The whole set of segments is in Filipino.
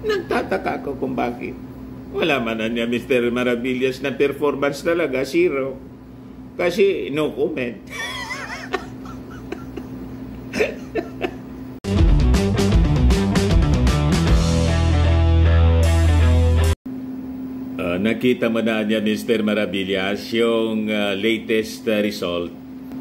Nagtataka ako kung bakit. Wala man na niya Mr. Maravillas na performance talaga, zero. Kasi no comment. Nakita mo na niya Mr. Maravillas yung latest result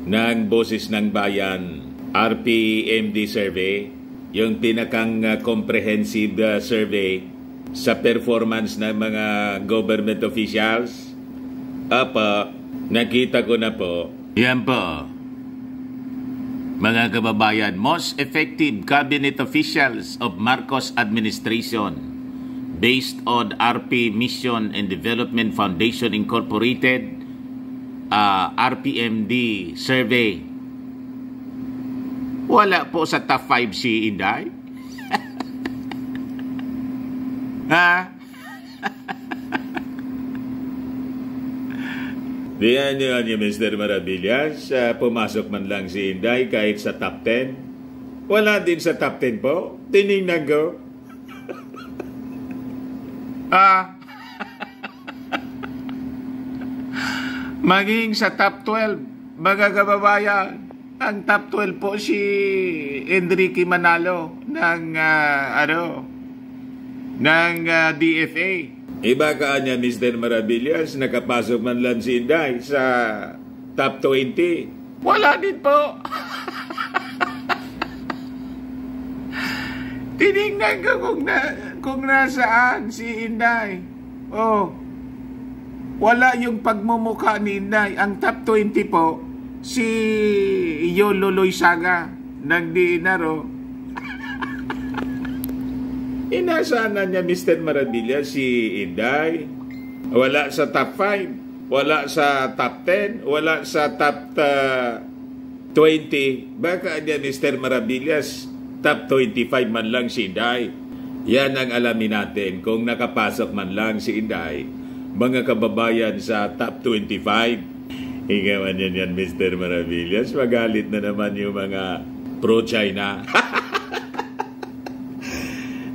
ng Boses ng Bayan RPMD survey, yung pinakang comprehensive survey sa performance ng mga government officials. Apa, nakita ko na po. Yan po. Mga kababayan, most effective cabinet officials of Marcos administration based on RP Mission and Development Foundation Incorporated RPMD survey. Wala po sa top 5 si Inday. Ha? Diyan niyo Mr. Maravillas, pumasok man lang si Inday kahit sa top 10. Wala din sa top 10 po. Tinignan ko. Maging sa top 12, mga kababayan, ang top 12 po si Enrique Manalo ng DFA. Iba ka niya Mr. Maravillas, nakapasok man lang si Inday sa top 20. Wala din po. Tinignan ko kung nasaan si Inday. Oh, wala yung pagmumukha ni Inday. Ang top 20 po, si Yolo Loizaga ng DNR. Inasana niya Mr. Maravillas si Inday. Wala sa top 5, wala sa top 10, wala sa top 20. Baka niya Mr. Maravillas, top 25 man lang si Inday. Yan ang alamin natin kung nakapasok man lang si Inday, mga kababayan, sa top 25. Higawan yan Mr. Maravillas. Magalit na naman yung mga pro-China.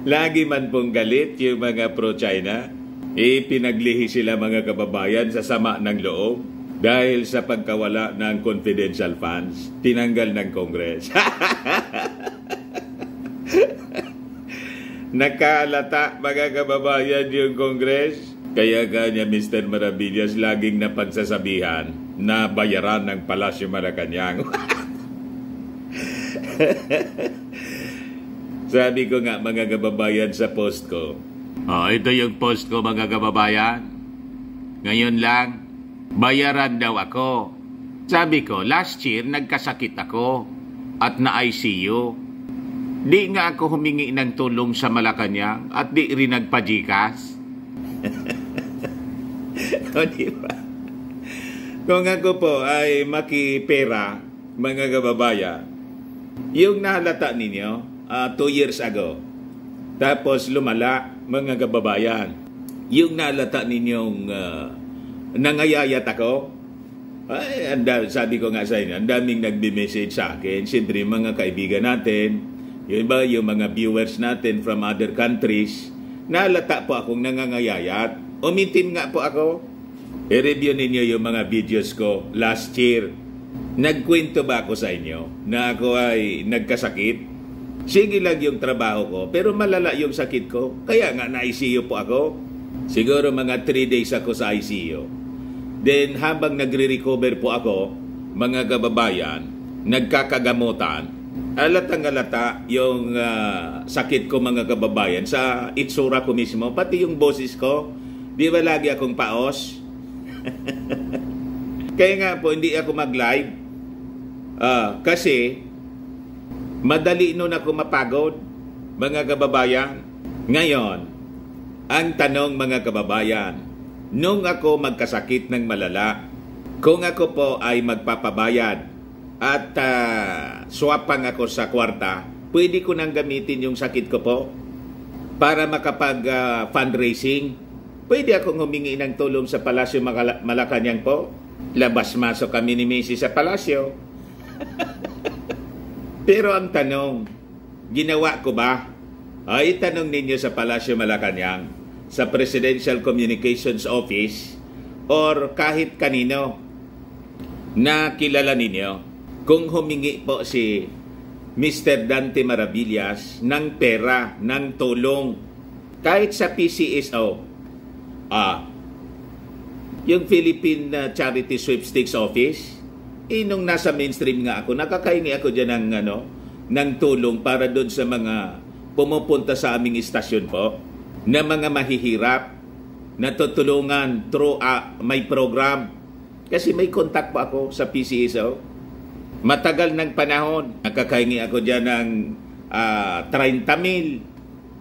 Lagi man pong galit yung mga pro-China. Pinaglihi sila mga kababayan sa sama ng loob dahil sa pagkawala ng confidential funds. Tinanggal ng Congress. Nakalata mga kababayan yung Congress. Kaya kanya Mr. Maravillas laging napagsasabihan na bayaran ng Palasyo Malacanang. Sabi ko nga mga kababayan sa post ko. Ito yung post ko mga kababayan. Ngayon lang, bayaran daw ako. Sabi ko, last year nagkasakit ako at na-ICU. Di nga ako humingi ng tulong sa Malacanang at di rin nagpajikas. O diba? Kung ako po ay makipera, mga kababayan, yung nahalata ninyo 2 years ago, tapos lumala, mga kababayan, yung nahalata ninyong nangayayat ako, ay, sabi ko nga sa inyo, ang daming nagbi-message sa akin. Siyempre, mga kaibigan natin, yung mga viewers natin from other countries, nalata po akong nangangayayat. Umitim nga po ako. I-review ninyo yung mga videos ko last year. Nagkwento ba ako sa inyo na ako ay nagkasakit? Sige lang yung trabaho ko, pero malala yung sakit ko. Kaya nga na-ICU po ako. Siguro mga 3 days ako sa ICU. Then habang nagre-recover po ako, mga kababayan, nagkakagamutan, alatang-alata yung sakit ko mga kababayan sa itsura ko mismo, pati yung boses ko. Di ba lagi akong paos? Kaya nga po hindi ako mag-live kasi madali nun ako mapagod, mga kababayan. Ngayon, ang tanong mga kababayan, nung ako magkasakit ng malala, kung ako po ay magpapabayad at swapang ako sa kwarta, pwede ko nang gamitin yung sakit ko po para makapag fundraising. Pwede akong humingi ng tulong sa Palasyo Malacanang po. Labas-masok kami ni Macy sa Palasyo. Pero ang tanong, ginawa ko ba? ay itanong ninyo sa Palasyo Malacanang, sa Presidential Communications Office, or kahit kanino na kilala ninyo, kung humingi po si Mr. Dante Maravillas ng pera, ng tulong, kahit sa PCSO, yung Philippine Charity Sweepstakes Office, nung nasa mainstream nga ako, nakakahingi ako dyan ng tulong para doon sa mga pumupunta sa aming istasyon po, na mga mahihirap, na tutulungan through my program. Kasi may contact po ako sa PCSO. Matagal ng panahon, nakakahingi ako dyan ng 30,000,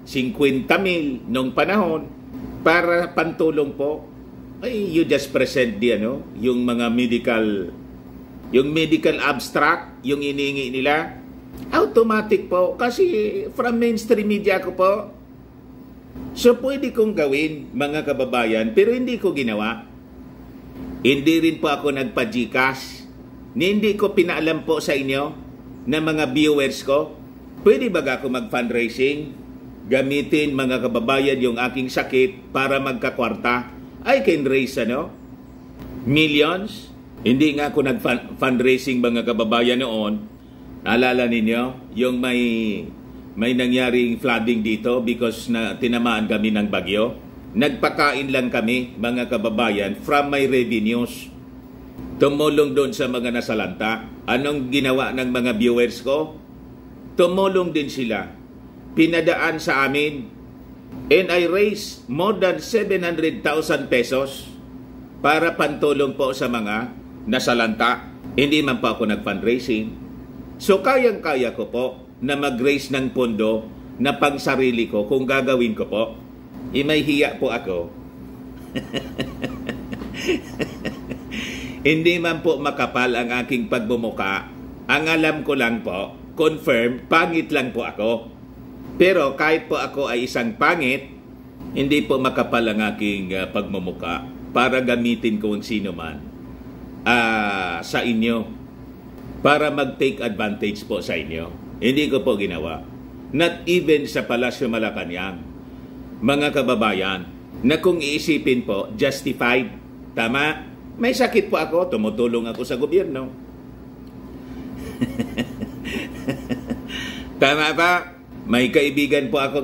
50,000 nung panahon para pantulong po. Ay, you just present yung mga medical abstract, yung iniingi nila, automatic po. Kasi from mainstream media ko po. So, pwede kong gawin, mga kababayan, pero hindi ko ginawa. Hindi rin po ako nagpa-GCash. Hindi ko pinaalam po sa inyo na mga viewers ko. Pwede ba ako mag-fundraising? Gamitin, mga kababayan, yung aking sakit para magkakwarta. I can raise, millions. Hindi nga ako nag-fundraising, mga kababayan, noon. Naalala ninyo, yung may nangyaring flooding dito because na tinamaan kami ng bagyo. Nagpakain lang kami, mga kababayan, from my revenues. Tumulong doon sa mga nasalanta. Anong ginawa ng mga viewers ko? Tumulong din sila. Pinadaan sa amin. And I raised more than 700,000 pesos para pantulong po sa mga nasalanta. Hindi man po ako nag-fundraising. So kayang-kaya ko po na mag-raise ng pondo na pang sarili ko kung gagawin ko po. May hiya po ako. Hindi man po makapal ang aking pagbumuka. Ang alam ko lang po, confirm, pangit lang po ako. Pero kahit po ako ay isang pangit, hindi po makapal ang aking pagmumuka para gamitin ko ang sino man sa inyo para mag-take advantage po sa inyo. Hindi ko po ginawa. Not even sa Palasyo Malacanang, mga kababayan, na kung iisipin po, justified, tama, may sakit po ako, tumutulong ako sa gobyerno. Tama ba? May kaibigan po ako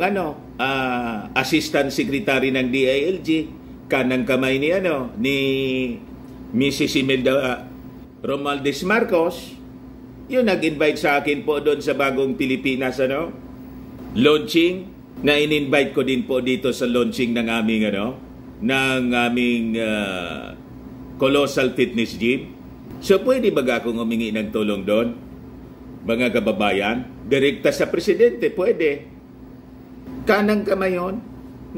Assistant Secretary ng DILG, kanang kamay ni Mrs. Imelda Romualdez Marcos. Yung nag-invite sa akin po doon sa Bagong Pilipinas launching, na in-invite ko din po dito sa launching ng aming Colossal Fitness Gym. So pwede ba akong humingi ng tulong doon, mga kababayan? Direkta sa presidente, pwede. Kanang kamay yun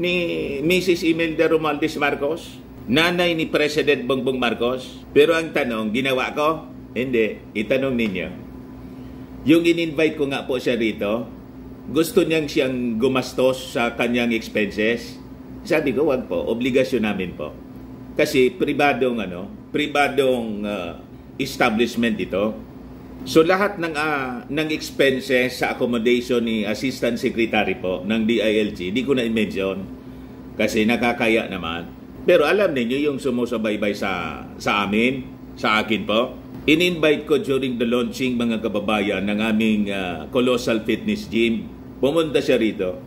ni Mrs. Imelda Romualdez Marcos, nanay ni President Bongbong Marcos. Pero ang tanong, ginawa ko? Hindi. Itanong ninyo. Yung in-invite ko nga po siya rito, gusto siyang gumastos sa kanyang expenses. Sabi ko, wag po. Obligasyon namin po. Kasi pribadong establishment ito. So lahat ng expenses sa accommodation ni Assistant Secretary po ng DILG, hindi ko na i-mention kasi nakakaya naman. Pero alam niyo yung sumusubaybay sa amin, sa akin po. In-invite ko during the launching, mga kababayan, ng aming Colossal Fitness Gym. Pumunta siya rito.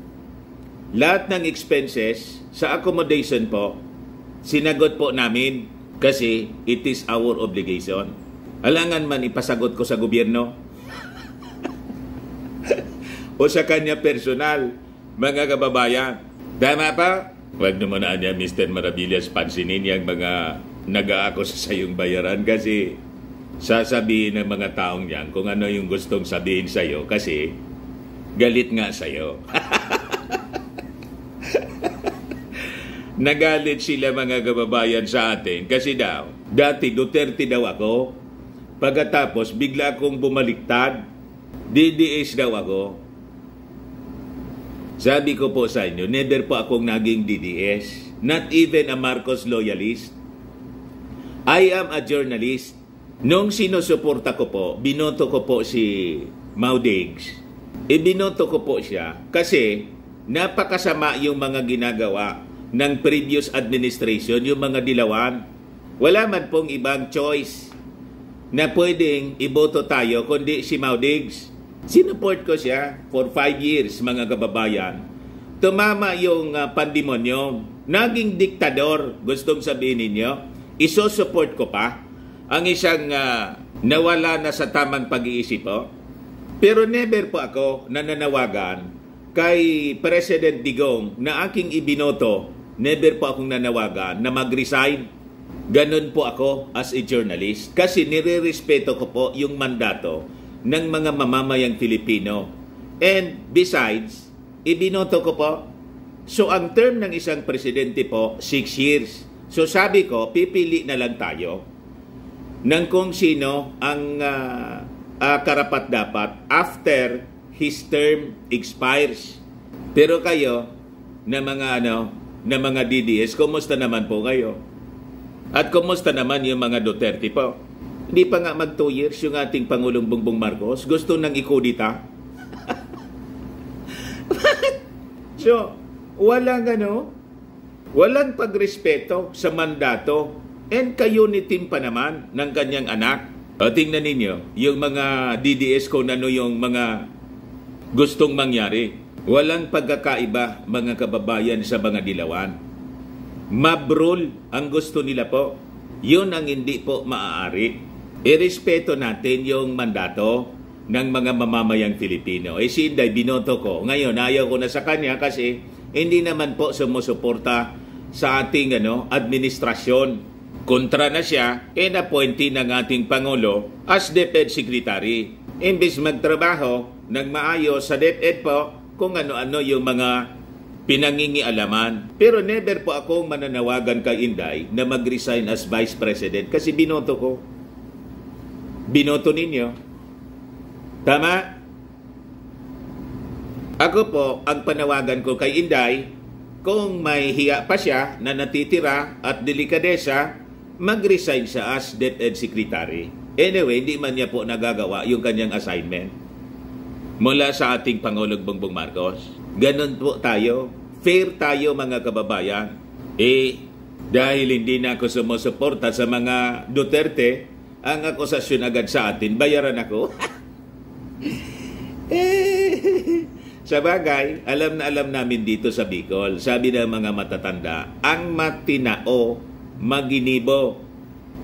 Lahat ng expenses sa accommodation po, sinagot po namin kasi it is our obligation. Alangan man ipasagot ko sa gobyerno o sa kanya personal, mga kababayan. Tama pa? Huwag naman na niya, Mr. Maravillas, pansinin yung mga nag-aakos sa iyong bayaran kasi sasabihin ng mga taong yan kung ano yung gustong sabihin sa iyo kasi galit nga sa iyo. Nagalit sila, mga kababayan, sa atin kasi daw, dati Duterte daw ako, pagkatapos bigla akong bumaliktad, DDS daw ako. Sabi ko po sa inyo, never po akong naging DDS, not even a Marcos loyalist. I am a journalist. Nung sinusuporta ko po, binoto ko po si Mau Diggs. Binoto ko po siya kasi napakasama yung mga ginagawa ng previous administration, yung mga dilawan. Wala man pong ibang choice na pwedeng iboto tayo kundi si Mau Diggs. Sinuport ko siya for 5 years, mga kababayan. Tumama yung pandemonyo, naging diktador, gustong sabihin ninyo, isosupport ko pa ang isang nawala na sa tamang pag-iisip po. Pero never po ako nananawagan kay President Digong na aking ibinoto. Never po akong nanawagan na mag-resign. Ganun po ako as a journalist. Kasi nire-respeto ko po yung mandato ng mga mamamayang Filipino. And besides, ibinoto ko po. So ang term ng isang presidente po, 6 years. So sabi ko, pipili na lang tayo ng kung sino ang karapat-dapat after his term expires. Pero kayo na mga DDS, kumusta naman po kayo? At kumusta naman yung mga Duterte po? Hindi pa nga mag 2 years yung ating Pangulong Bongbong Marcos. Gusto nang ikudita. So, walang pagrespeto sa mandato. And kayunitin pa naman ng kanyang anak. O, tingnan ninyo, yung mga DDS kung ano yung mga gustong mangyari. Walang pagkakaiba, mga kababayan, sa mga dilawan. Mabrul ang gusto nila po. Yun ang hindi po maaari. Irespeto natin yung mandato ng mga mamamayang Filipino. Si Inday, binoto ko. Ngayon, ayaw ko na sa kanya kasi hindi naman po sumusuporta sa ating administrasyon. Kontra na siya, appointee ng ating Pangulo as DepEd Secretary. Imbis magtrabaho ng maayos sa DepEd po kung ano-ano yung mga pinangingialaman. Pero never po akong mananawagan kay Inday na mag-resign as Vice President kasi binoto ko. Binoto ninyo. Tama? Ako po, ang panawagan ko kay Inday, kung may hiya pa siya na natitira at delikadesa, mag-resign siya as DepEd Secretary. Anyway, hindi man niya po nagagawa yung kanyang assignment mula sa ating Pangulong Bongbong Marcos. Ganon po tayo. Fair tayo, mga kababayan. Dahil hindi na ako sumusuporta sa mga Duterte, ang akusasyon agad sa atin, bayaran ako. Sa bagay, alam na alam namin dito sa Bicol, sabi ng mga matatanda, ang matinao, maginibo.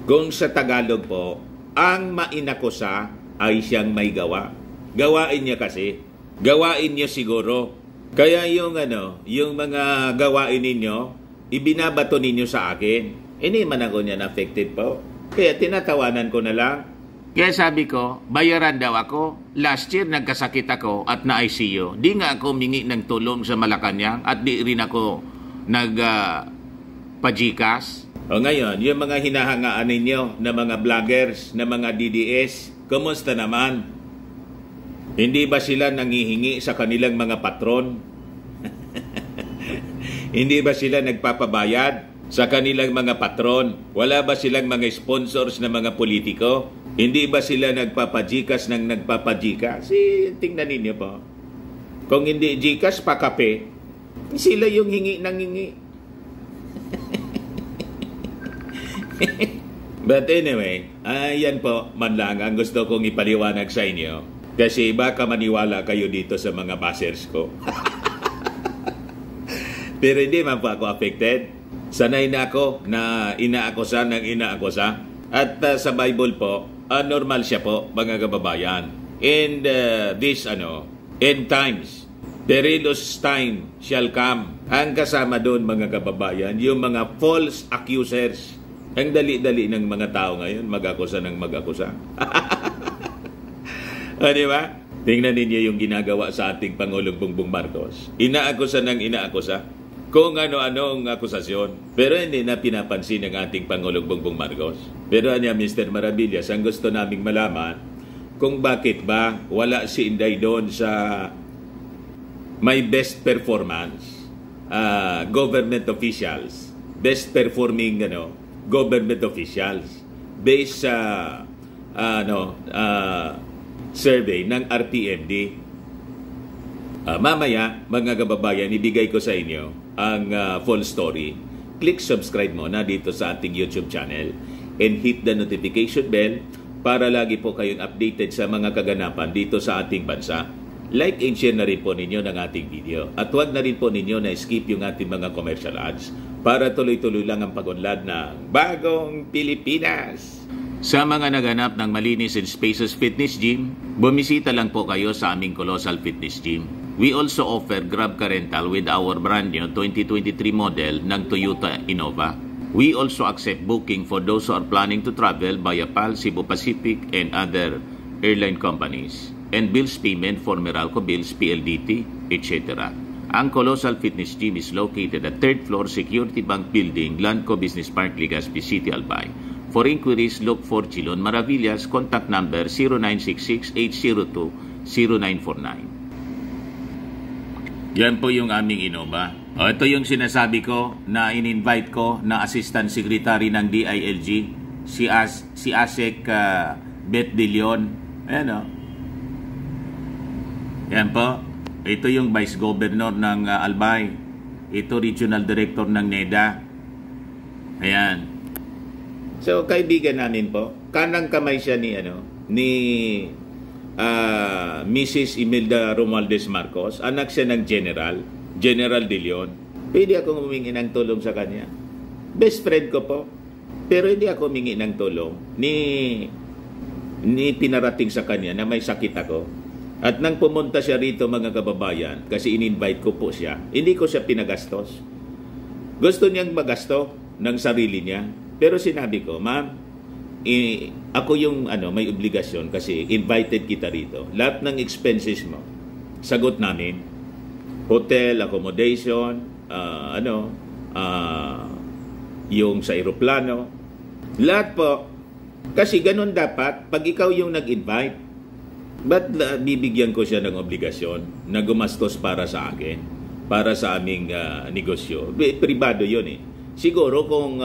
Kung sa Tagalog po, ang mainakusa ay siyang may gawa. Gawain niya kasi. Gawain niya siguro. Kaya yung mga gawain ninyo, ibinabato ninyo sa akin. Hindi man ako niyan affected po. Kaya tinatawanan ko na lang. Kaya sabi ko, bayaran daw ako. Last year nagkasakit ako at na-ICU. Di nga ako mingi ng tulong sa Malacanang at di rin ako nag-pajikas. O ngayon, yung mga hinahangaan ninyo na mga vloggers, na mga DDS, kumusta naman? Hindi ba sila nangihingi sa kanilang mga patron? Hindi ba sila nagpapabayad sa kanilang mga patron? Wala ba silang mga sponsors na mga politiko? Hindi ba sila nagpapajikas ng nagpapajikas? Tingnan ninyo po. Kung hindi jikas, pakape. Sila yung hingi ng hingi. But anyway, yan po man lang ang gusto kong ipaliwanag sa inyo. Kasi baka maniwala kayo dito sa mga bashers ko. Pero hindi man po ako affected. Sanay na ako na inaakusa ng inaakusa. At sa Bible po, normal siya po, mga kababayan. And this end times, perilous time shall come. Ang kasama doon, mga kababayan, yung mga false accusers. Ang dali-dali ng mga tao ngayon, mag-akusa ng mag-akusa. Di ba? Tingnan ninyo yung ginagawa sa ating Pangulong Bongbong Marcos. Inaakusa ng inaakusa kung ano-anong akusasyon. Pero hindi na pinapansin ng ating Pangulong Bongbong Marcos. Pero Mr. Maravillas, ang gusto naming malaman kung bakit ba wala si Inday doon sa may best performance government officials, best performing government officials based sa survey ng RTMD. Mamaya, mga kababayan, ibigay ko sa inyo ang full story. Click subscribe mo na dito sa ating YouTube channel and hit the notification bell para lagi po kayong updated sa mga kaganapan dito sa ating bansa. Like and share na rin po ninyo ng ating video. At huwag na rin po ninyo na skip yung ating mga commercial ads para tuloy-tuloy lang ang pag-unlad ng Bagong Pilipinas. Sa mga naganap ng malinis and spacious fitness gym, bumisita lang po kayo sa aming Colossal Fitness Gym. We also offer Grab Car Rental with our brand new 2023 model ng Toyota Innova. We also accept booking for those who are planning to travel via PAL, Cebu Pacific, and other airline companies. And bills payment for Meralco Bills, PLDT, etc. Ang Colossal Fitness Gym is located at 3rd floor Security Bank Building, Landco Business Park, Legazpi City, Albay. For inquiries, look for Chilon Maravillas. Contact number 0966-802-0949. Yan po yung aming Innova. Ito yung sinasabi ko na in-invite ko na Assistant Secretary ng DILG, si Asek Bet De Leon. Ayan. Yan po. Ito yung Vice Governor ng Albay. Ito Regional Director ng NEDA. Ayan. So, kaibigan namin po, kanang kamay siya ni Mrs. Imelda Romualdez Marcos, anak siya ng General De Leon. Pwede akong humingi ng tulong sa kanya. Best friend ko po. Pero hindi ako humingi ng tulong ni pinarating sa kanya na may sakit ako. At nang pumunta siya rito, mga kababayan, kasi in-invite ko po siya, hindi ko siya pinagastos. Gusto niyang magasto ng sarili niya. Pero sinabi ko, ma'am, ako yung may obligasyon kasi invited kita rito. Lahat ng expenses mo, sagot namin. Hotel, accommodation, yung sa aeroplano. Lahat po. Kasi ganun dapat, pag ikaw yung nag-invite, ba't bibigyan ko siya ng obligasyon na gumastos para sa akin, para sa aming negosyo? Pribado yun eh. Siguro kung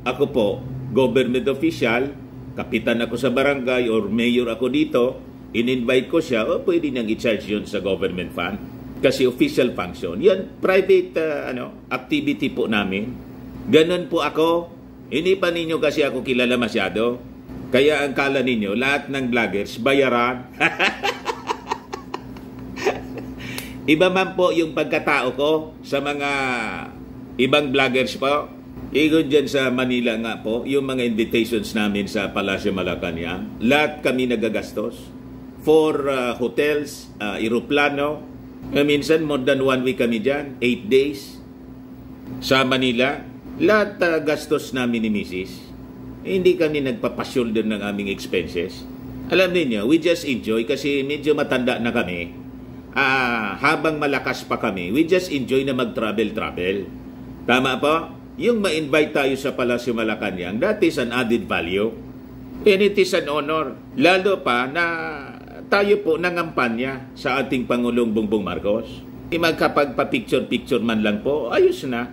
ako po, government official, kapitan ako sa barangay or mayor ako dito, in-invite ko siya, pwede niyang i-charge yun sa government fund. Kasi official function. Yan, private activity po namin. Ganun po ako. Hindi pa ninyo kasi ako kilala masyado. Kaya ang kala ninyo, lahat ng vloggers, bayaran. Iba man po yung pagkatao ko sa mga ibang vloggers po. Igon dyan sa Manila nga po, yung mga invitations namin sa Palasyo Malacanang, lahat kami nagagastos for hotels, aeroplano. Minsan more than 1 week kami dyan, 8 days sa Manila. Lahat gastos namin ni Mrs. Hindi kami nagpapasyolder ng aming expenses. Alam niyo, we just enjoy kasi medyo matanda na kami. Habang malakas pa kami, we just enjoy na mag-travel. Tama po? Yung ma-invite tayo sa Palasyo Malacanang, that is an added value. And it is an honor. Lalo pa na tayo po nangampanya sa ating Pangulong Bongbong Marcos. Magkapagpa-picture-picture man lang po, ayos na.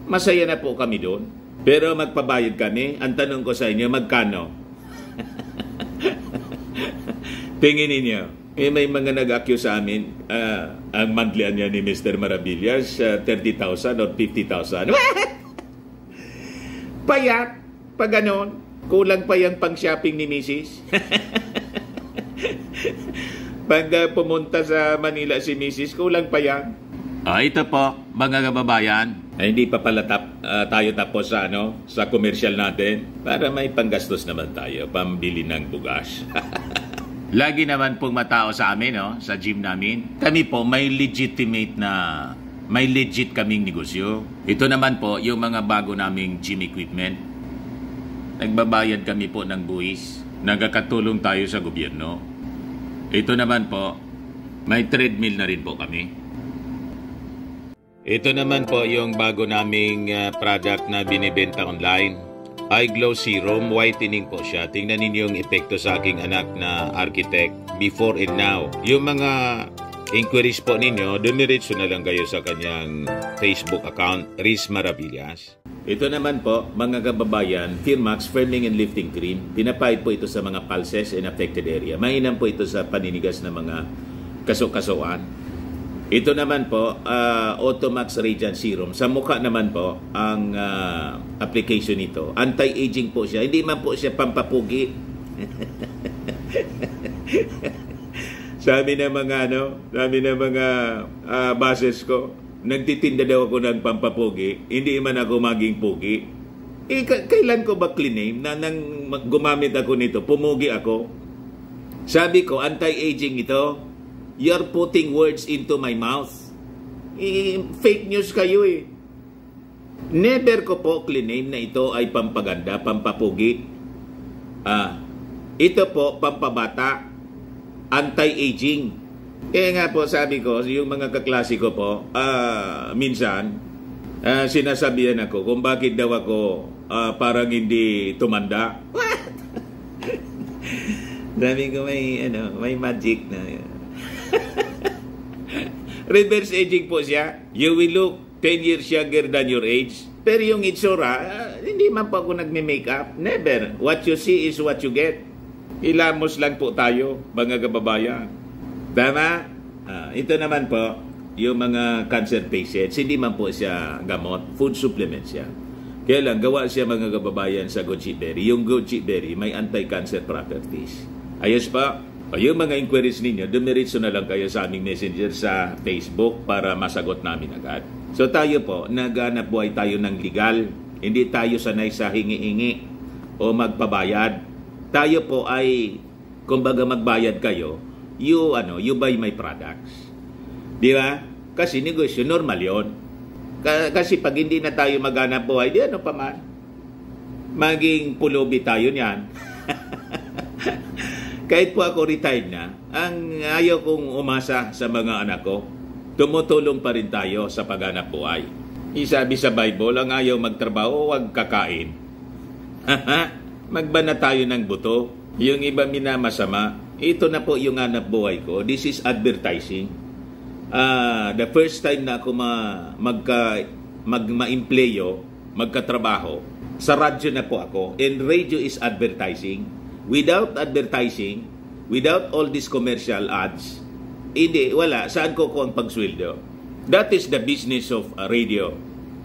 Masaya na po kami doon. Pero magpabayad kami. Ang tanong ko sa inyo, magkano? Tingin ninyo. May mga nag-accuse sa amin, ang monthly niya ni Mr. Maravillas, 30,000 or 50,000. Payat, pag ganon, kulang pa yung pang-shopping ni Mrs. Pag pumunta sa Manila si Mrs., kulang pa yan. Ito po, mga kababayan. Hindi pa pala tayo tapos sa commercial natin para may panggastos naman tayo, pambili ng bugas. Lagi naman pong matao sa amin, sa gym namin. Kami po may legit kaming negosyo. Ito naman po yung mga bago naming gym equipment. Nagbabayad kami po ng buwis. Nagkakatulong tayo sa gobyerno. Ito naman po, may treadmill na rin po kami. Ito naman po yung bago naming product na binibenta online. iGlow Serum, whitening po siya. Tingnan ninyo yung epekto sa aking anak na architect before and now. Yung mga inquiries po ninyo, dumiretso na lang kayo sa kanyang Facebook account, Riz Maravillas. Ito naman po, mga kababayan, Firmax Firming and Lifting Cream. Pinapahid po ito sa mga pulses and affected area. Mainam po ito sa paninigas ng mga kasukasuan. Ito naman po, Automax Radiant Serum. Sa mukha naman po, ang application nito. Anti-aging po siya. Hindi man po siya pampapugi. sabi ng mga bosses ko, nagtitinda daw ako ng pampapugi, hindi man ako maging pugi. Kailan ko ba claim na nang gumamit ako nito, pumugi ako? Sabi ko, anti-aging ito. You're putting words into my mouth. Fake news kayo eh. Never ko po claim na ito ay pampaganda, pampapugi. Ito po, pampabata, anti-aging. Kaya nga po sabi ko, yung mga kaklase ko po, minsan, sinasabihan ako kung bakit daw ako parang hindi tumanda. What? Sabi ko may magic na. Reverse aging po siya. You will look 10 years younger than your age. Pero yung itsura, hindi man po ako nagme-makeup. Never. What you see is what you get. Ilamos lang po tayo, mga kababayan. Tama? Ito naman po, yung mga cancer patients, hindi man po siya gamot. Food supplement siya. Kaya lang, gawa siya mga kababayan sa goji berry. Yung goji berry may anti-cancer properties. Ayos pa? Yung mga inquiries ninyo, dumiritso na lang kayo sa aming messenger sa Facebook para masagot namin agad. So tayo po, naghanap buhay tayo ng legal. Hindi tayo sanay sa hingi-hingi o magpabayad. Tayo po ay, kumbaga magbayad kayo, you buy my products. Di ba? Kasi negosyo, normal yon. Kasi pag hindi na tayo maghanap buhay, di ano pa man. Maging pulubi tayo niyan. Kahit po ako retired na, ang ayaw kong umasa sa mga anak ko, tumutulong pa rin tayo sa paghanap buhay. Isabi sa Bible, ang ayaw magtrabaho, huwag kakain. Magba na tayo ng buto. Yung iba minamasama, ito na po yung hanap buhay ko. This is advertising. The first time na ako ma-empleyo, magkatrabaho, sa radyo na po ako. And radio is advertising. Without advertising, without all these commercial ads, hindi, wala. Saan ko ang pagsweldo? That is the business of radio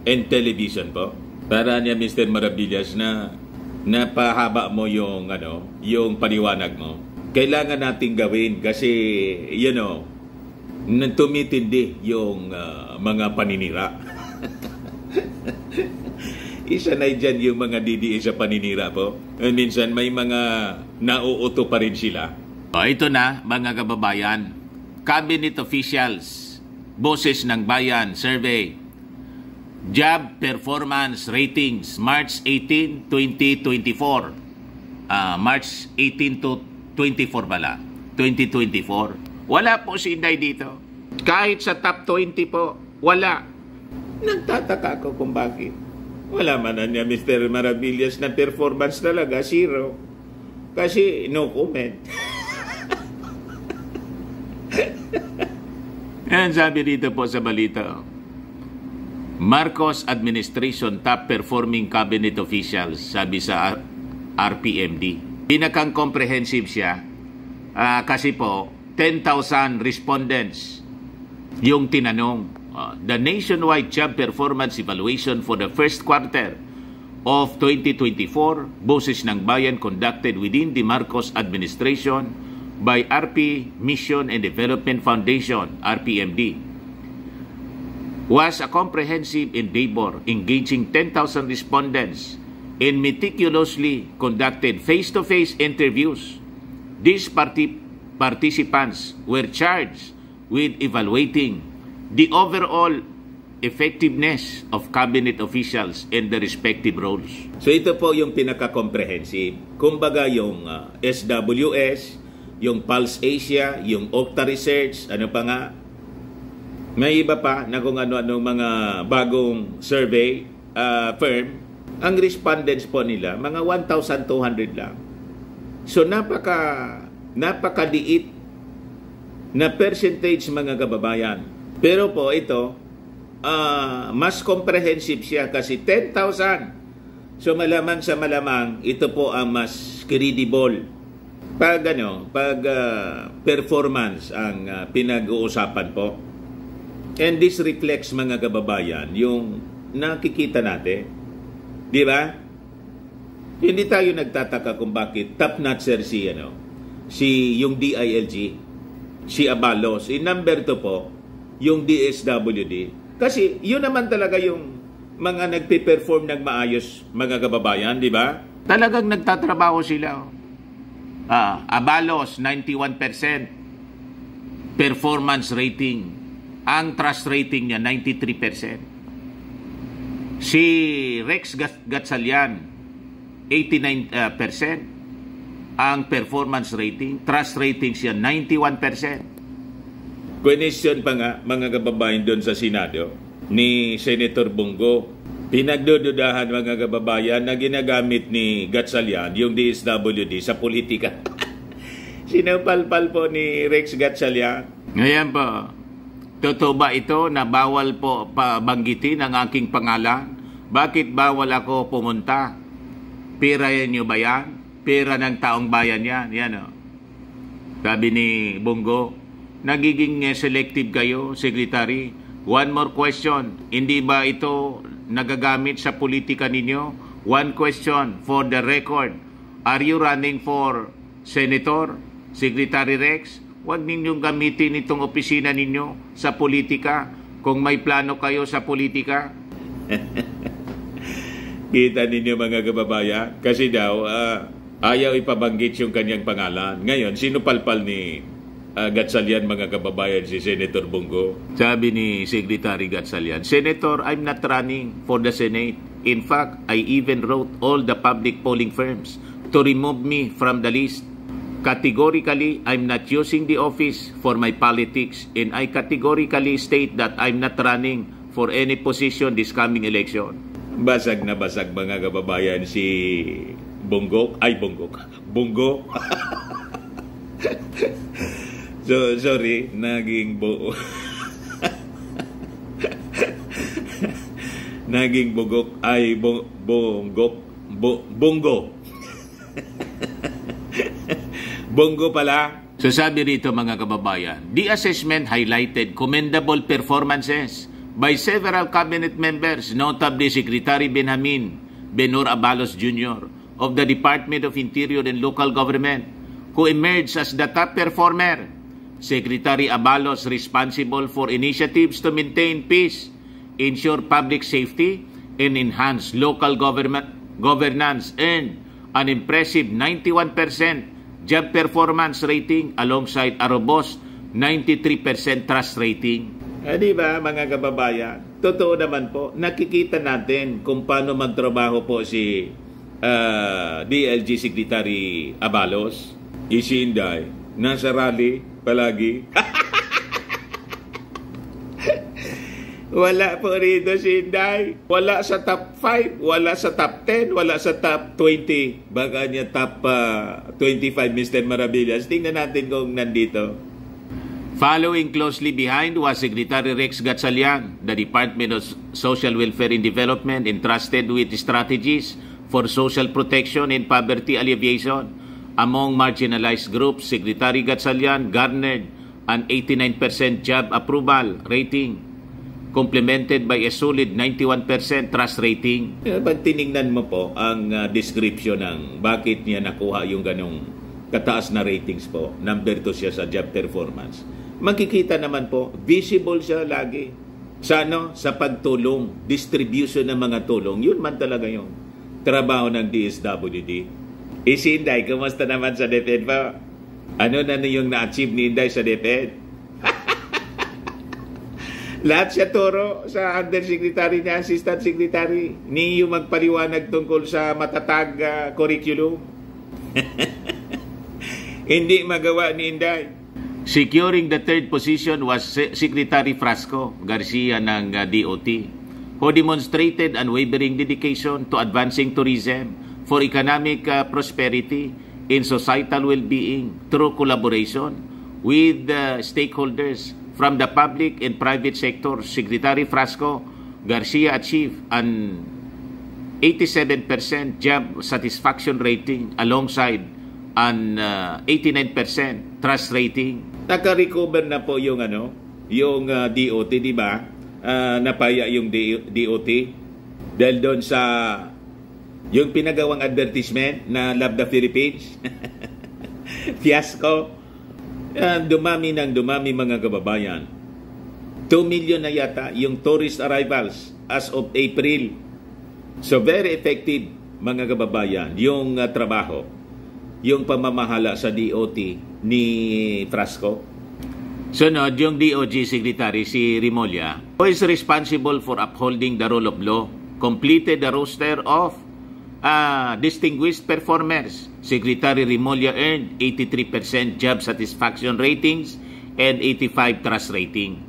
and television po. Para niya, Mr. Maravillas, na napahaba mo yung paliwanag mo. Kailangan nating gawin kasi, tumitindi yung mga paninira. Isa na dyan yung mga DDA sa paninira po. Minsan may mga nauuto pa rin sila. Ito na, mga kababayan. Cabinet officials, Boses ng Bayan Survey. Job Performance Ratings, March 18, 2024. March 18 to 24 pala. 2024. Wala po si Inday dito. Kahit sa top 20 po, wala. Nagtataka ko kung bakit. Wala man na niya, Mr. Maravillas, na performance talaga, zero. Kasi no comment. Yan sabi dito po sa balita. Marcos Administration top performing cabinet officials, sabi sa RPMD. Pinakang comprehensive siya kasi po 10,000 respondents yung tinanong. The nationwide job performance evaluation for the first quarter of 2024, Boses ng Bayan conducted within the Marcos administration by RP Mission and Development Foundation, RPMD, was a comprehensive endeavor engaging 10,000 respondents in meticulously conducted face-to-face interviews. These participants were charged with evaluating the overall effectiveness of cabinet officials in the respective roles. So ito po yung pinaka-comprehensive. Kumbaga yung SWS, yung Pulse Asia, yung Okta Research, ano pa nga. May iba pa na kung ano-anong mga bagong survey firm. Ang respondents po nila, mga 1,200 lang. So napakaliit na percentage mga kababayan. Pero po ito, mas comprehensive siya kasi 10,000. So malamang sa malamang, ito po ang mas credible pag performance ang pinag-uusapan po, and this reflects, mga kababayan, yung nakikita natin, di ba? Hindi tayo nagtataka kung bakit top-notcher si yung DILG, si Abalos. Number 2 po, yung DSWD. Kasi yun naman talaga yung mga nagpe-perform ng maayos, mga kababayan, di ba? Talagang nagtatrabaho sila. Abalos, 91%. Performance rating. Ang trust rating niya, 93%. Si Rex Gatchalian, 89%. Ang performance rating. Trust rating siya, 91%. Question pa nga, mga kababayan, doon sa Senado, ni Senator Bongo. Pinagdududahan, mga kababayan, na ginagamit ni Gatchalian yung DSWD sa politika. Sinapalpal po ni Rex Gatchalian. Ngayon po, totoo ba ito na bawal po pabanggitin ang aking pangalan? Bakit bawal ako pumunta? Pera niyo ba yan? Pera ng taong bayan yan. Yan o. Sabi ni Bongo, nagiging selective kayo, Secretary. One more question. Hindi ba ito nagagamit sa politika ninyo? One question for the record. Are you running for Senator, Secretary Rex? Huwag ninyong gamitin itong opisina ninyo sa politika kung may plano kayo sa politika. Kita ninyo, mga kababayan? Kasi daw, ayaw ipabanggit yung kanyang pangalan. Ngayon, sinupalpal ni Gatchalian, mga kababayan, si Senator Bongo. Sabi ni Secretary Gatchalian, Senator, I'm not running for the Senate. In fact, I even wrote all the public polling firms to remove me from the list. Categorically, I'm not using the office for my politics, and I categorically state that I'm not running for any position this coming election. Basag na basag, mga kababayan, si Bongo. Bongo. So, sorry, naging naging bugok ay bongo. Bongo pala. So sabi rito, mga kababayan, the assessment highlighted commendable performances by several cabinet members, notably Secretary Benjamin Benhur Abalos Jr. of the Department of Interior and Local Government, who emerged as the top performer. Secretary Abalos responsible for initiatives to maintain peace, ensure public safety, and enhance local governance, earned an impressive 91% job performance rating alongside a robust 93% trust rating. Di ba, mga kababayan? Totoo naman po, nakikita natin kung paano magtrabaho po si DLG Secretary Abalos. Si Inday, nasa rally palagi. Wala po rito si Inday. Wala sa top 5, wala sa top 10, wala sa top 20. Baka niya top 25, Mr. Maravillas. Tingnan natin kung nandito. Following closely behind was Secretary Rex Gatchalian. The Department of Social Welfare and Development entrusted with strategies for social protection and poverty alleviation among marginalized groups. Secretary Gatchalian garnered an 89% job approval rating, complemented by a solid 91% trust rating. Pag tinignan mo po ang description ng bakit niya nakuha yung ganong kataas na ratings po, number 2 siya sa job performance, makikita naman po, visible siya lagi sa pagtulong, distribution ng mga tulong. Yun man talaga yung trabaho ng DSWD. Si Inday, kumusta naman sa DepEd pa? Ano na yung na-achieve ni Inday sa DepEd? Lahat siya turo sa undersecretary niya, assistant secretary. Ni yung magpaliwanag tungkol sa matatag curriculum. Hindi magawa ni Inday. Securing the third position was Secretary Frasco Garcia ng DOT, who demonstrated unwavering dedication to advancing tourism for economic prosperity and societal well-being through collaboration with stakeholders from the public and private sector. Secretary Frasco Garcia achieved an 87% job satisfaction rating alongside and 89% trust rating. Naka-recover na po yung DOT, di ba? Napaya yung DOT dahil doon sa yung pinagawang advertisement na Love the Philippines. Fiasco. Dumami mga kababayan. 2 million na yata yung tourist arrivals as of April. So very effective mga kababayan yung trabaho, yung pamamahala sa DOT ni Frasco. Sunod, yung DOJ Secretary si Remulla, who is responsible for upholding the rule of law, completed the roster of distinguished performers. Secretary Remulla earned 83% job satisfaction ratings and 85 trust rating.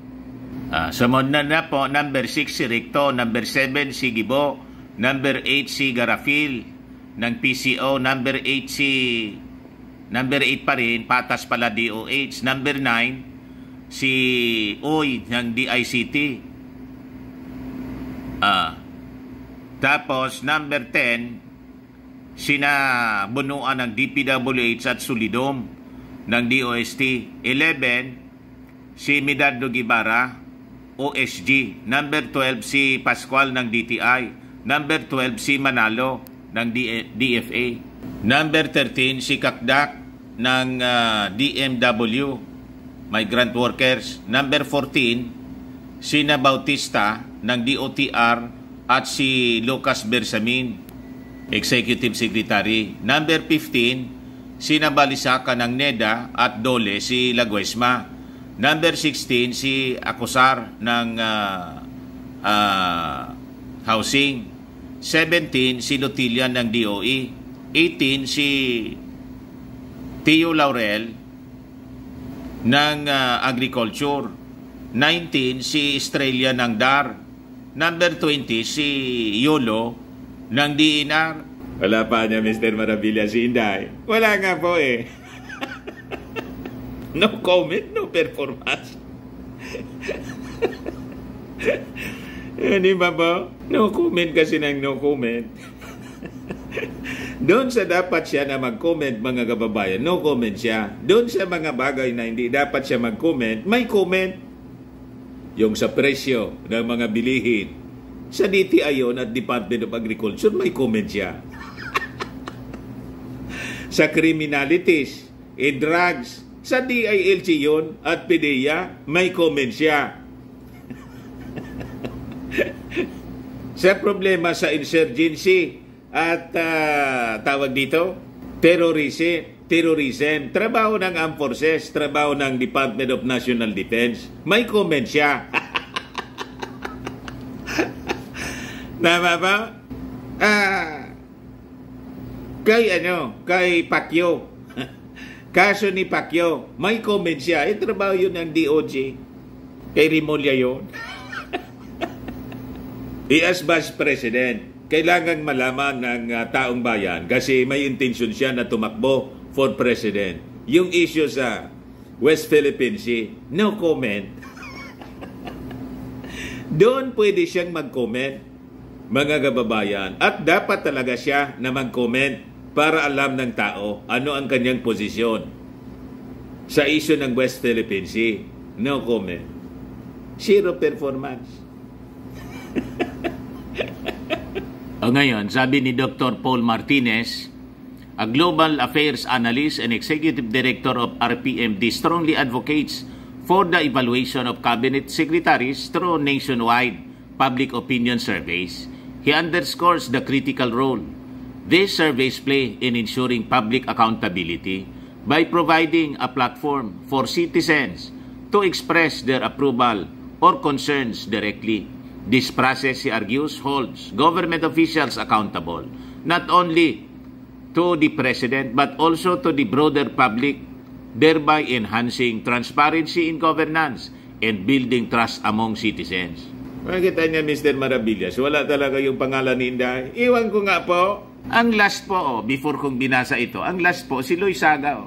Sumunod na po, number 6 si Ricto, number 7 si Gibo, number 8 si Garafil ng PCO, number 8 pa rin, patas pala DOH, number 9 si Uy ng DICT. Tapos number 10 sina bunuan ng DPWH at Sulidom ng DOST. 11 si Medardo Guevara, OSG. Number 12 si Pascual ng DTI. Number 12 si Manalo ng DFA. Number 13 si Kakdak ng DMW, Migrant Workers. Number 14 si Na Bautista ng DOTR at si Lucas Bersamin, Executive Secretary. Number 15 si Nabalisaka ng NEDA at Dole si Laguesma. Number 16 si Acosar ng Housing. 17 si Lutilian ng DOE. 18 si Tio Laurel ng Agriculture. 19 si Estrella ng DAR. Number 20 si Yolo ng DNR. Wala pa niya Mr. Maravilla si Inday. Wala nga po eh. No comment, no performance. Hindi ba po? No comment kasi ng no comment. Doon sa dapat siya na mag-comment mga kababayan, no comment siya. Doon sa mga bagay na hindi dapat siya mag-comment, may comment. Yung sa presyo ng mga bilihin sa DTI at Department of Agriculture, may comment siya. Sa criminalities, drugs, sa DILG yun at PDEA, may comment siya. Sa problema sa insurgency at tawag dito, terrorism, trabaho ng Armed Forces, trabaho ng Department of National Defense, may comment siya. Tama ba? Kay Pacquiao. Kaso ni Pacquiao, may comment siya. Trabaho yun ng DOJ. Kay Remulla yun. As Vice President, kailangan malaman ng taong bayan kasi may intensyon siya na tumakbo for President. Yung issue sa West Philippine Sea, no comment. Doon pwede siyang mag-comment, mga kababayan. At dapat talaga siya na mag-comment para alam ng tao ano ang kanyang posisyon sa issue ng West Philippine Sea. No comment. Zero performance. Ngayon, sabi ni Dr. Paul Martinez, a Global Affairs Analyst and Executive Director of RPMD, strongly advocates for the evaluation of Cabinet Secretaries through nationwide public opinion surveys. He underscores the critical role these surveys play in ensuring public accountability by providing a platform for citizens to express their approval or concerns directly. This process, he argues, holds government officials accountable, not only to the President but also to the broader public, thereby enhancing transparency in governance and building trust among citizens. Makikita niya, Mr. Maravillas, wala talaga yung pangalan ni Inday. Iwan ko nga po. Ang last po, before kong binasa ito, ang last po, si Loy Saga.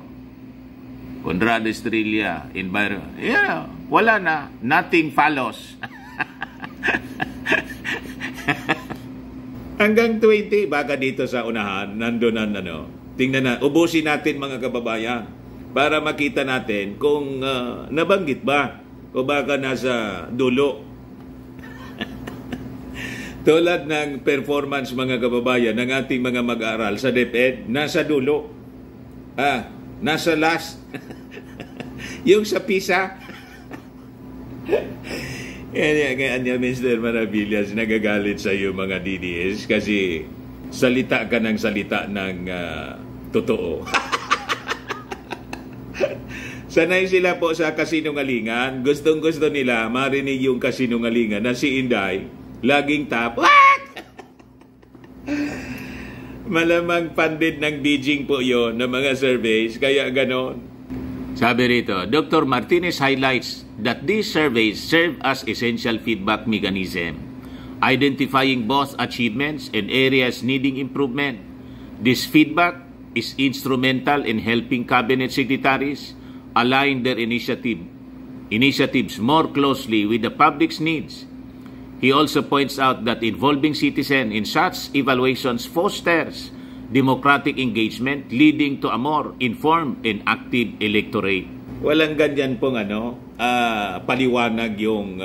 Conrado Estrella, environment. Yeah, wala na. Nothing follows. Hanggang 20, baka dito sa unahan, nandun ang Tingnan na, ubusin natin mga kababayan para makita natin kung nabanggit ba o baka nasa dulo. Tulad ng performance mga kababayan ng ating mga mag-aaral sa DepEd, nasa dulo. Nasa last. Yung sa PISA. Kaya Mr. Maravillas, nagagalit sa iyo mga DDS kasi salita ka ng salita ng totoo. Sanay sila po sa kasinungalingan. Gustong-gusto nila marinig yung kasinungalingan na si Inday laging tap. What? Malamang funded ng Beijing po yon ng mga surveys, kaya ganon. Sabi rito, Dr. Martinez highlights that these surveys serve as essential feedback mechanism, identifying both achievements and areas needing improvement. This feedback is instrumental in helping cabinet secretaries align their initiatives more closely with the public's needs. He also points out that involving citizens in such evaluations fosters democratic engagement, leading to a more informed and active electorate. Walang ganyan pong paliwanag yung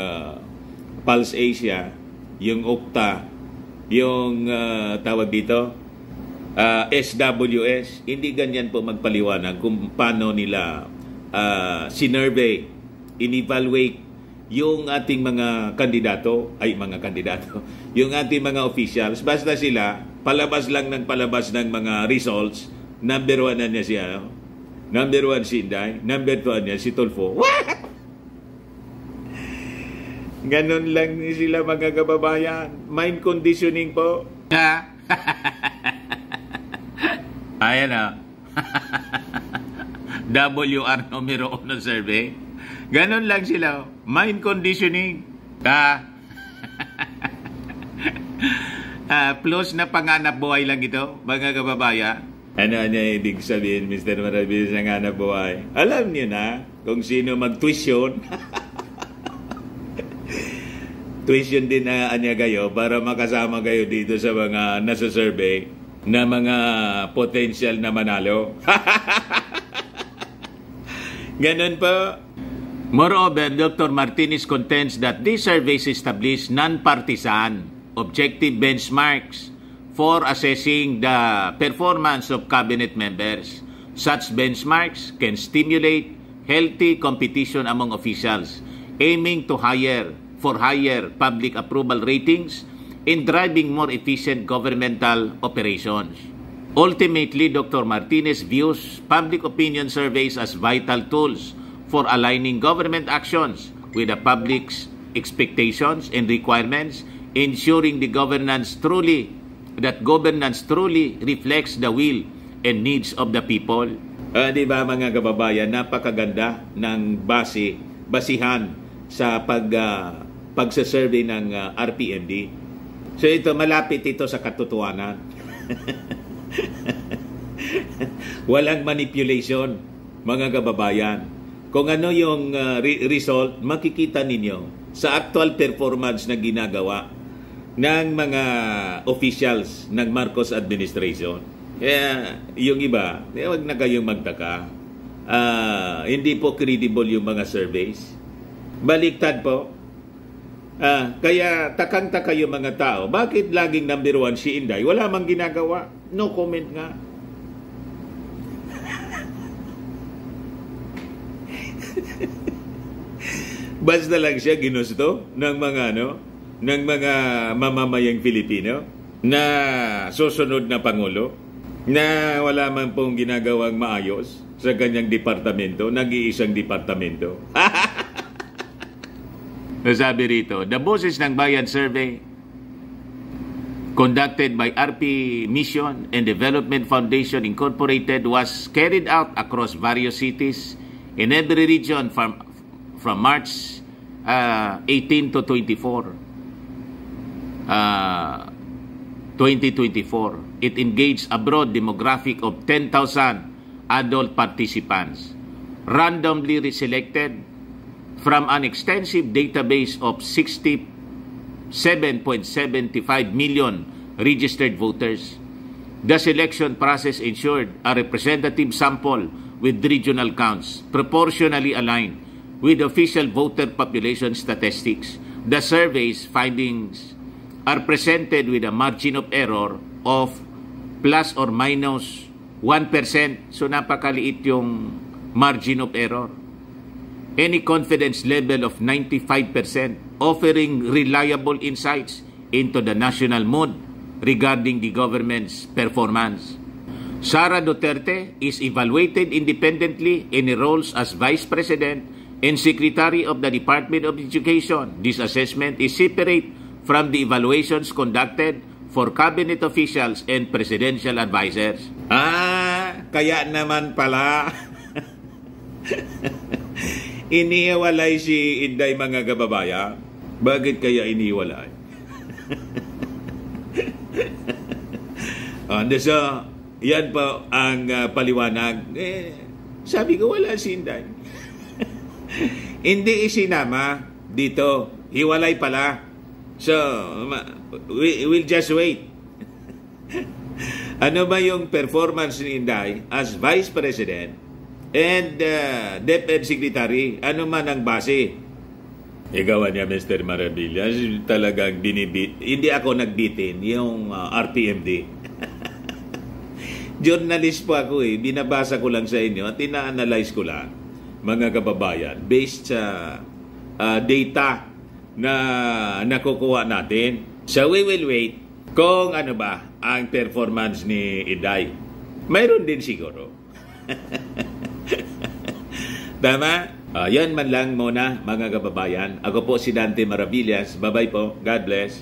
Pulse Asia, yung UCTA, yung tawag dito, SWS. Hindi ganyan po magpaliwanag kung paano nila sinurvey, in-evaluate yung ating mga kandidato, yung ating mga officials. Basta sila, palabas lang ng palabas ng mga results. Number 1 na niya siya, Number 1 si Inday, number 2 niya si Tulfo. What? Ganon lang sila mga kababayan. Mind conditioning po. Ayan WR numero 1 survey. Ganon lang sila. Mind conditioning. Plus na panganap buhay lang ito, mga kababayan. Ano niya ibig sabihin, Mr. Maravillas, ng hanap buhay? Alam niyo na kung sino mag-tuition. Tuition din na anya kayo para makasama kayo dito sa mga nasa survey na mga potential na manalo. Ganon po. Moreover, Dr. Martinez contends that these surveys establish non-partisan, objective benchmarks for assessing the performance of cabinet members. Such benchmarks can stimulate healthy competition among officials, aiming to higher public approval ratings in driving more efficient governmental operations. Ultimately, Dr. Martinez views public opinion surveys as vital tools for aligning government actions with the public's expectations and requirements, ensuring governance truly reflects the will and needs of the people. Di ba mga kababayan, napakaganda ng basihan sa pagsasurvey ng RPMD. So ito, malapit ito sa katotohanan. Walang manipulation, mga kababayan. Kung ano yung result, makikita ninyo sa actual performance na ginagawa ng mga officials ng Marcos administration. Kaya yung iba, huwag na kayong magtaka. Hindi po credible yung mga surveys. Baliktad po. Kaya takang-taka yung mga tao. Bakit laging number 1 si Inday? Wala mang ginagawa. No comment nga. Basta lang siya ginusto ng mga mamamayang Pilipino na susunod na Pangulo na wala man pong ginagawang maayos sa kanyang departamento, nag-iisang departamento. Nasabi rito, the Boses ng Bayan survey conducted by RP Mission and Development Foundation Incorporated was carried out across various cities in every region from March 18 to 24. 2024. It engaged a broad demographic of 10,000 adult participants, randomly selected from an extensive database of 67.75 million registered voters. The selection process ensured a representative sample with regional counts proportionally aligned with official voter population statistics. The survey's findings are presented with a margin of error of plus or minus 1%. So napakaliit yung margin of error. Any confidence level of 95%, offering reliable insights into the national mood regarding the government's performance. Sara Duterte is evaluated independently in her roles as Vice President and Secretary of the Department of Education. This assessment is separate from the evaluations conducted for cabinet officials and presidential advisors. Kaya naman pala iniwalay si Inday, mga kababaya. Bakit kaya iniwalay? So, yan po ang paliwanag. Sabi ko, wala si Inday. Hindi isinama dito. Hiwalay pala. So, we'll just wait. Ano ba yung performance ni Inday as Vice President and DepEd Secretary? Ano man ang base? Igawa niya, Mr. Maravillas, talagang binibit. Hindi ako nagbitin, yung RTMD. Journalist po ako eh. Binabasa ko lang sa inyo at ina-analyze ko lang, mga kababayan, based sa data na nakukuha natin. So we will wait kung ano ba ang performance ni Inday. Mayroon din siguro. Tama? Yan man lang muna, mga kababayan. Ako po si Dante Maravillas. Bye-bye po. God bless.